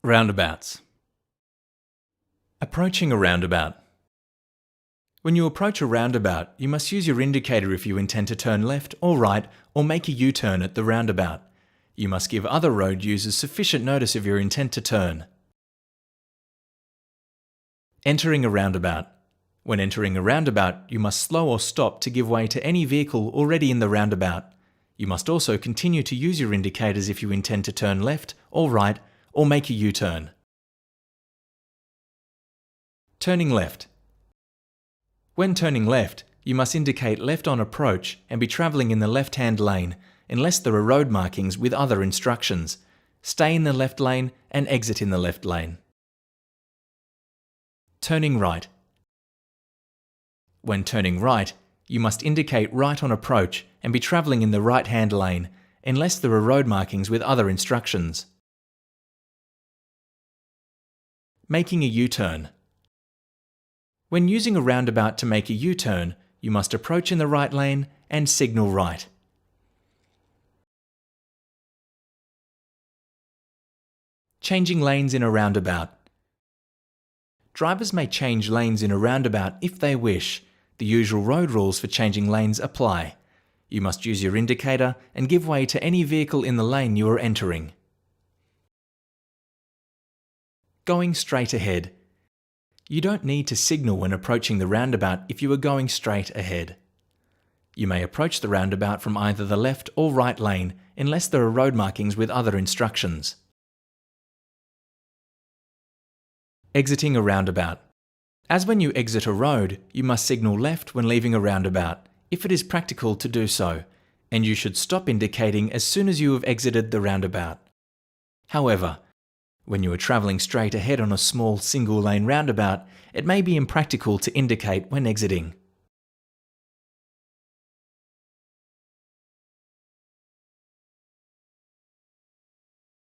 Roundabouts. Approaching a roundabout. When you approach a roundabout, you must use your indicator if you intend to turn left or right or make a U-turn at the roundabout. You must give other road users sufficient notice of your intent to turn. Entering a roundabout. When entering a roundabout, you must slow or stop to give way to any vehicle already in the roundabout. You must also continue to use your indicators if you intend to turn left or right or make a U-turn. Turning left. When turning left, you must indicate left on approach and be travelling in the left-hand lane unless there are road markings with other instructions. Stay in the left lane and exit in the left lane. Turning right. When turning right, you must indicate right on approach and be travelling in the right-hand lane unless there are road markings with other instructions. Making a U-turn. When using a roundabout to make a U-turn, you must approach in the right lane and signal right. Changing lanes in a roundabout. Drivers may change lanes in a roundabout if they wish. The usual road rules for changing lanes apply. You must use your indicator and give way to any vehicle in the lane you are entering. Going straight ahead. You don't need to signal when approaching the roundabout if you are going straight ahead. You may approach the roundabout from either the left or right lane unless there are road markings with other instructions. Exiting a roundabout. As when you exit a road, you must signal left when leaving a roundabout, if it is practical to do so, and you should stop indicating as soon as you have exited the roundabout. However, when you are travelling straight ahead on a small single-lane roundabout, it may be impractical to indicate when exiting.